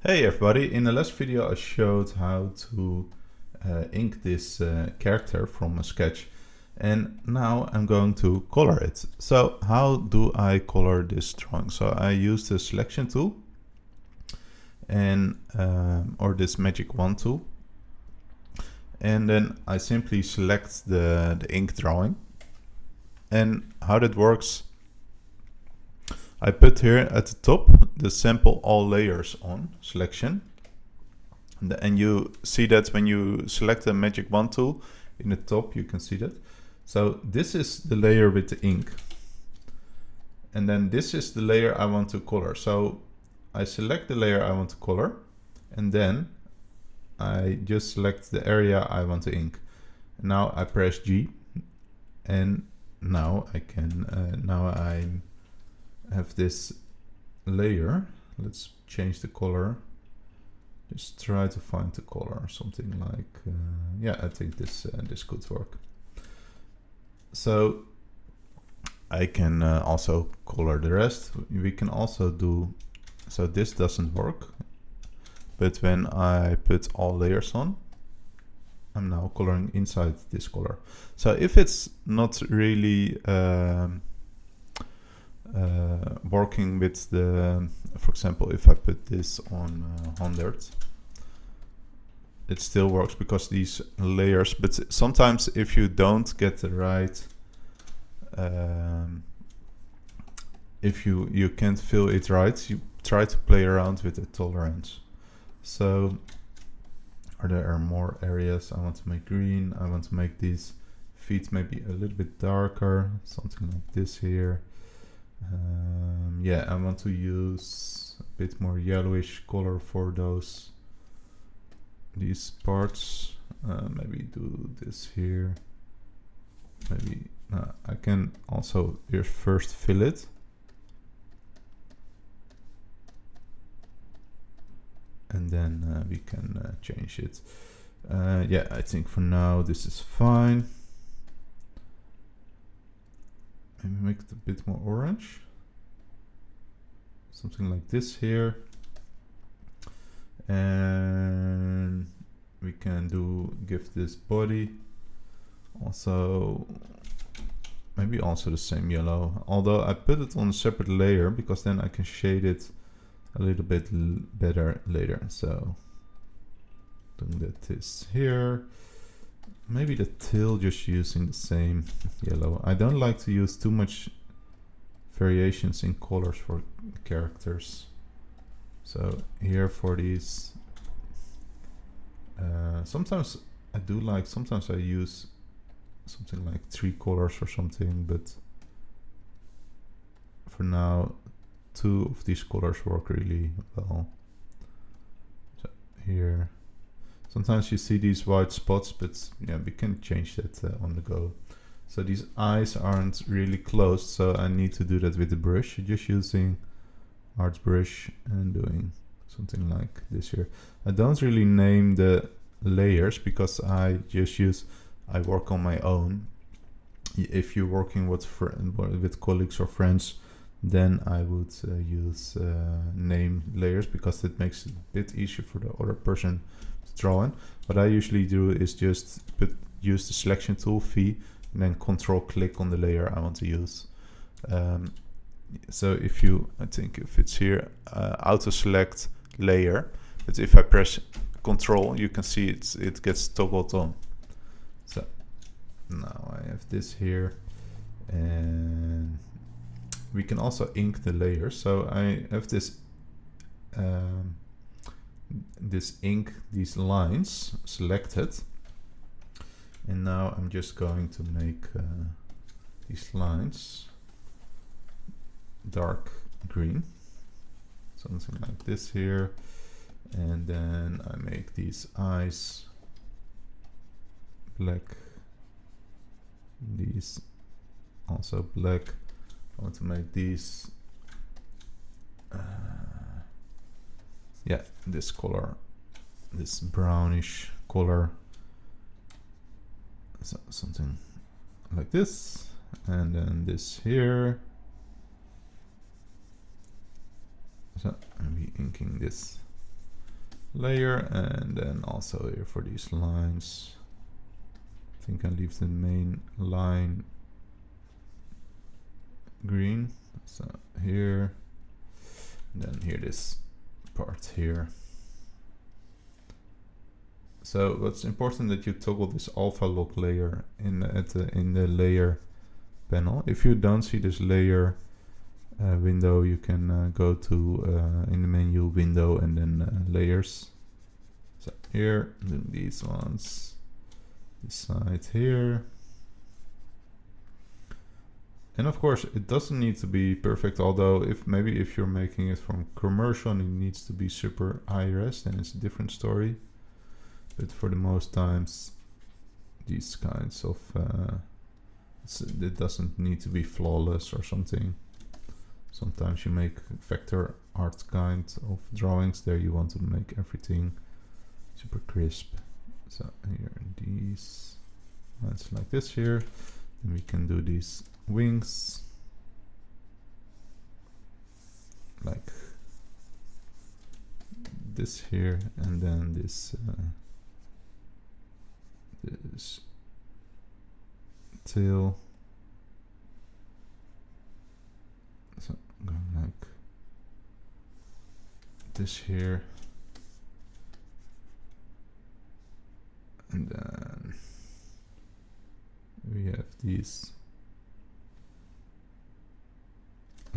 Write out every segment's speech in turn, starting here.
Hey everybody, in the last video I showed how to ink this character from a sketch, and now I'm going to color it. So how do I color this drawing? So I use the selection tool and or this magic wand tool, and then I simply select the ink drawing. And how that works, I put here at the top the sample all layers on selection. And you see that when you select the magic wand tool in the top, you can see that. So this is the layer with the ink. And then this is the layer I want to color. So I select the layer I want to color, and then I just select the area I want to ink. Now I press G, and now I can, now I have this layer. Let's change the color. Just try to find the color, something like, yeah, I think this could work. So I can also color the rest. We can also do, so this doesn't work, but when I put all layers on, I'm now coloring inside this color. So if it's not really working with the, for example, if I put this on 100, it still works because these layers, but sometimes if you don't get the right, if you can't fill it right, you try to play around with the tolerance. So there are more areas I want to make green. I want to make these feet maybe a little bit darker, something like this here. Yeah, I want to use a bit more yellowish color for these parts. Maybe do this here. Maybe I can also here first fill it. And then we can change it. Yeah, I think for now this is fine. Maybe make it a bit more orange. Something like this here. And we can give this body also, maybe also the same yellow. Although I put it on a separate layer because then I can shade it a little bit better later. So doing that this here. Maybe the tail, just using the same yellow. I don't like to use too much variations in colors for characters. So here for these, sometimes I do like, sometimes I use something like 3 colors or something, but for now 2 of these colors work really well. So here, sometimes you see these white spots, but yeah, we can change that on the go. So these eyes aren't really closed, so I need to do that with the brush, just using Arts brush and doing something like this here. I don't really name the layers because I work on my own. If you're working with colleagues or friends, then I would use name layers because it makes it a bit easier for the other person to draw in. What I usually do is just use the selection tool, V, and then control click on the layer I want to use. So if you, I think if it's here, auto select layer, but if I press control, you can see it gets toggled on. So now I have this here, and we can also ink the layers. So I have this ink, these lines selected, and now I'm just going to make these lines dark green, something like this here, and then I make these eyes black, these also black. I want to make these yeah, this color, this brownish color, so something like this, and then this here. So I'm inking this layer, and then also here for these lines. I think I leave the main line green. So here, and then here this part here. So what's important that you toggle this alpha lock layer in the layer panel. If you don't see this layer window, you can go to in the menu window and then layers. So here, do these ones, this side here. And of course, it doesn't need to be perfect, although if you're making it from commercial and it needs to be super high res, then it's a different story. But for the most times, these kinds of it doesn't need to be flawless or something. Sometimes you make vector art kind of drawings. There you want to make everything super crisp. So here, these lines like this here. Then we can do these wings like this here, and then this this tail. So going like this here, and then we have these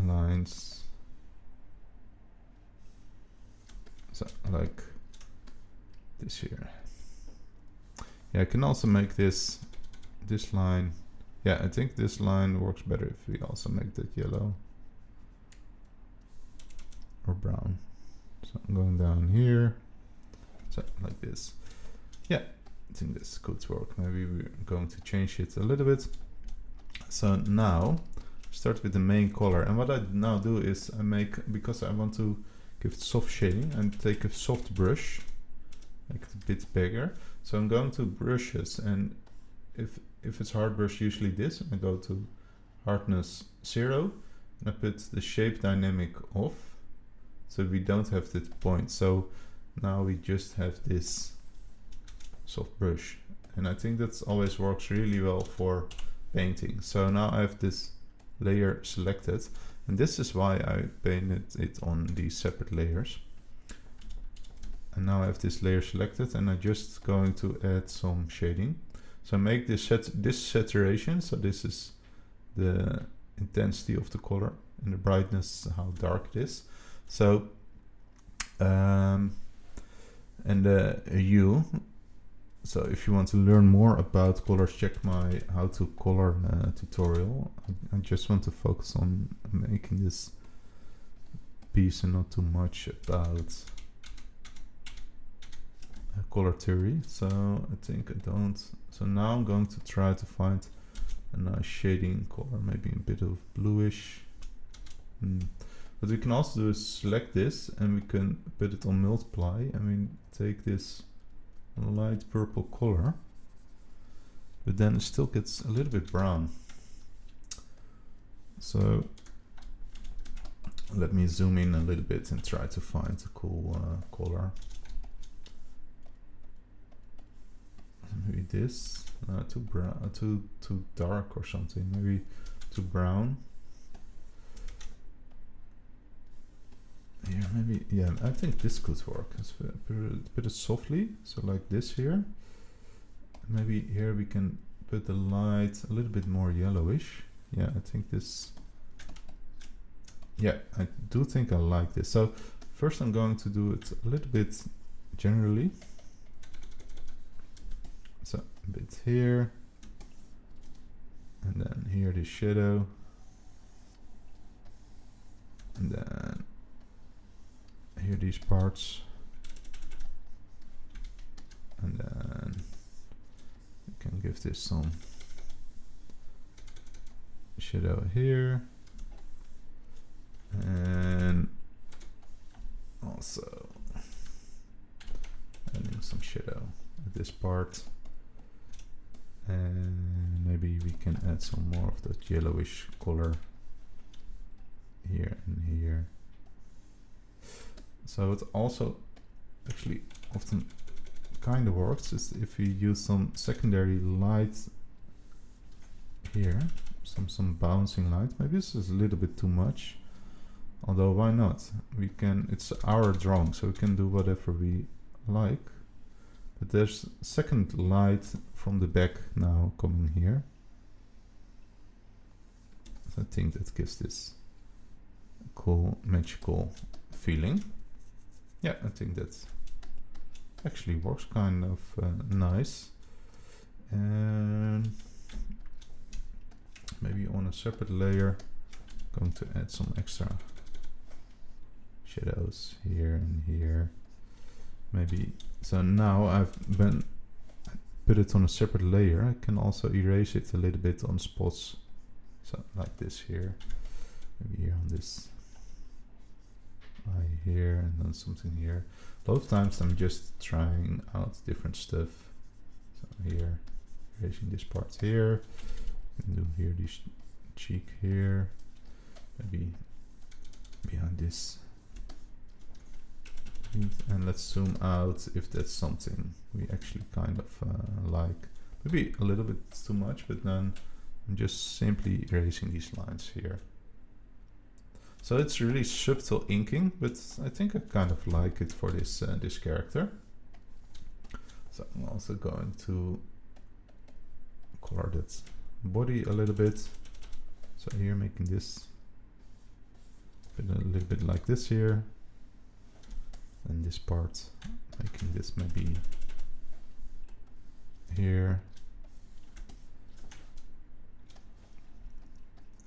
lines, so like this here. Yeah, I can also make this line. Yeah, I think this line works better if we also make that yellow or brown. So I'm going down here, so like this. Yeah, I think this could work. Maybe we're going to change it a little bit. So now start with the main color, and what I now do is I make, because I want to give it soft shading, and take a soft brush, make it a bit bigger. So I'm going to brushes, and if it's hard brush, usually this, and I go to hardness 0, and I put the shape dynamic off, so we don't have that point. So now we just have this soft brush, and I think that always works really well for painting. So now I have this layer selected, and this is why I painted it on these separate layers. And now I have this layer selected, and I'm just going to add some shading. So make this saturation, so this is the intensity of the color and the brightness, how dark it is. So and the hue. So if you want to learn more about colors, check my how to color tutorial. I just want to focus on making this piece and not too much about color theory. So I think I don't. So now I'm going to try to find a nice shading color, maybe a bit of bluish. What we can also do is select this, and we can put it on multiply, and we take this light purple color, but then it still gets a little bit brown. So let me zoom in a little bit and try to find a cool color. Maybe this too brown, too dark or something. Maybe too brown. Yeah, maybe. Yeah, I think this could work. Let's put it softly, so like this here. Maybe here we can put the light a little bit more yellowish. Yeah, I think this. Yeah, I do think I like this. So first I'm going to do it a little bit generally. So a bit here, and then here the shadow, and then here these parts, and then you can give this some shadow here, and also adding some shadow at this part. And maybe we can add some more of that yellowish color here and here. So it also actually often kind of works is if you use some secondary light here, some bouncing light. Maybe this is a little bit too much, although why not? We can, it's our drawing, so we can do whatever we like. But there's second light from the back now coming here. So I think that gives this cool magical feeling. Yeah, I think that actually works kind of nice. And maybe on a separate layer, I'm going to add some extra shadows here and here. Maybe, so now put it on a separate layer. I can also erase it a little bit on spots. So like this here, maybe here on this eye here, and then something here. A lot of times I'm just trying out different stuff. So here, erasing this part here, and do here this cheek here, maybe behind this. And let's zoom out if that's something we actually kind of like. Maybe a little bit too much, but then I'm just simply erasing these lines here. So it's really subtle inking, but I think I kind of like it for this this character. So I'm also going to color that body a little bit. So here making this a little bit like this here. And this part, making this maybe here.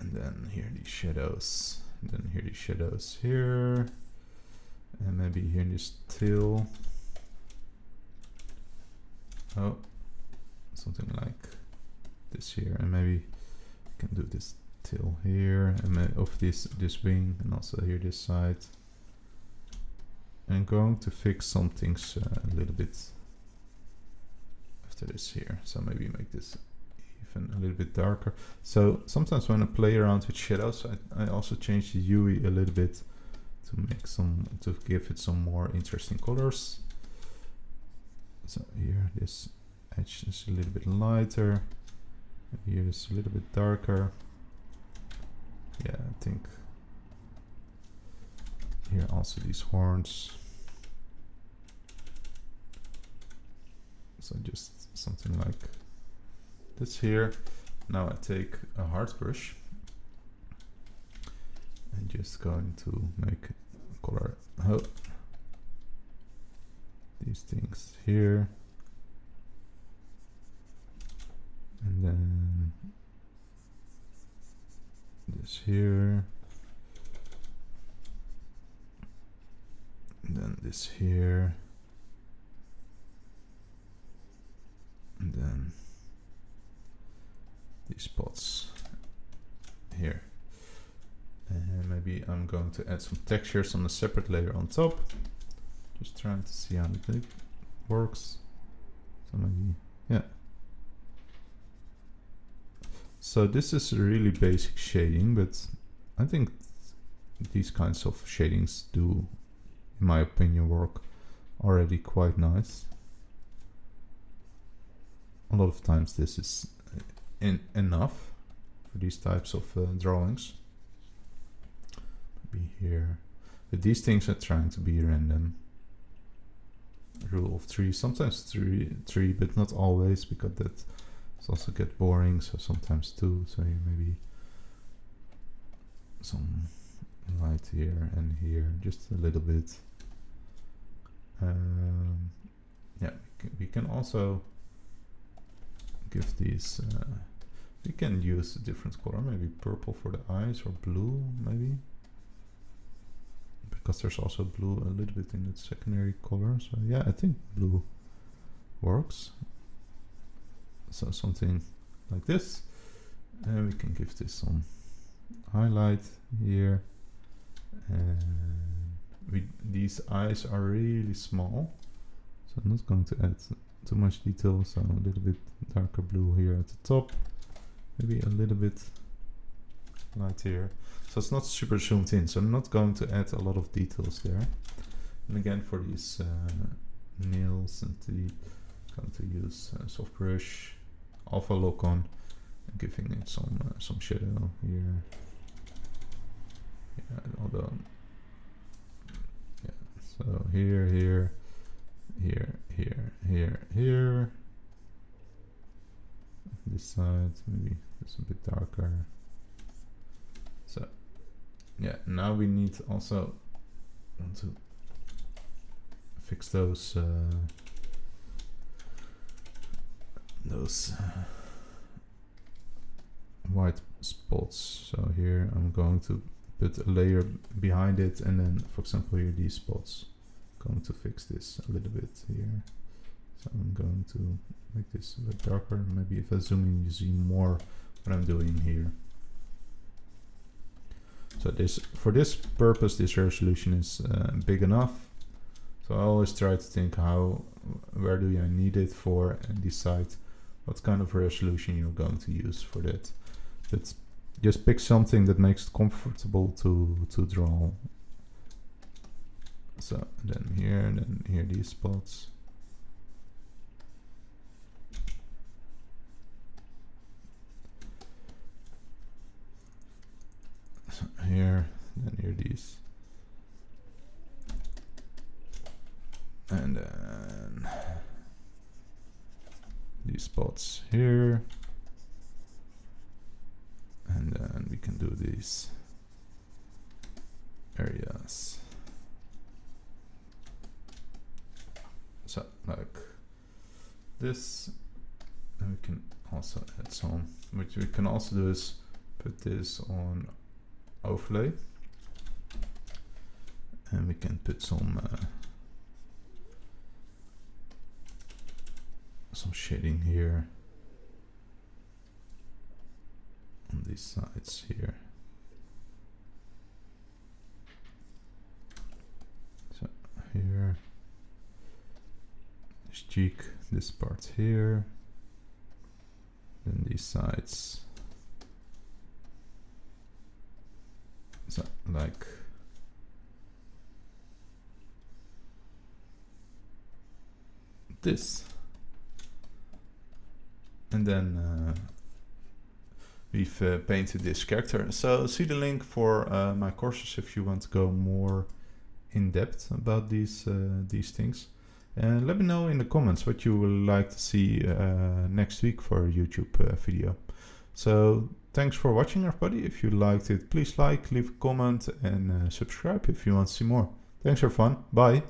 And then here these shadows. And then here these shadows here. And maybe here in this tail. Oh, something like this here. And maybe I can do this tail here. And of this wing, and also here this side. I'm going to fix some things a little bit after this here. So maybe make this even a little bit darker. So sometimes when I play around with shadows, I also change the UI a little bit to make to give it some more interesting colors. So here this edge is a little bit lighter. Here it's a little bit darker. Yeah, I think here also these horns. So just something like this here. Now I take a hard brush and just going to make color these things here. And then this here. And then this here. And then these spots here. And maybe I'm going to add some textures on a separate layer on top. Just trying to see how it works. So maybe, yeah. So this is really basic shading, but I think these kinds of shadings do, in my opinion, work already quite nice. A lot of times this is enough for these types of drawings. Maybe here. But these things are trying to be random. Rule of 3. Sometimes three, but not always, because that also get boring. So sometimes 2. So here maybe some light here and here, just a little bit. Yeah, we can also give these, we can use a different color, maybe purple for the eyes, or blue maybe, because there's also blue a little bit in its secondary color. So yeah, I think blue works. So something like this, and we can give this some highlight here. And these eyes are really small, so I'm not going to add too much detail. So a little bit darker blue here at the top, maybe a little bit light here. So it's not super zoomed in, so I'm not going to add a lot of details there. And again, for these nails and the going to use soft brush, alpha lock on, and giving it some shadow here. Yeah, although, yeah. So here, here, here. This side maybe it's a bit darker. So yeah, now we need also to fix those white spots. So here I'm going to put a layer behind it, and then for example here these spots. I'm going to fix this a little bit here. So I'm going to make this a bit darker. Maybe if I zoom in you see more what I'm doing here. So this, for this purpose, this resolution is big enough. So I always try to think where do I need it for, and decide what kind of resolution you're going to use for that. But just pick something that makes it comfortable to draw. So then here these spots. So here, then here these. And then these spots here. And then we can do these areas. So like this, and we can also add some, which we can also do is put this on overlay, and we can put some shading here on these sides here. So here, this cheek, this part here, then these sides. So like this. And then we've painted this character. So see the link for my courses if you want to go more in depth about these things. And let me know in the comments what you would like to see next week for a YouTube video. So thanks for watching, everybody. If you liked it, please like, leave a comment, and subscribe if you want to see more. Thanks everyone. Bye.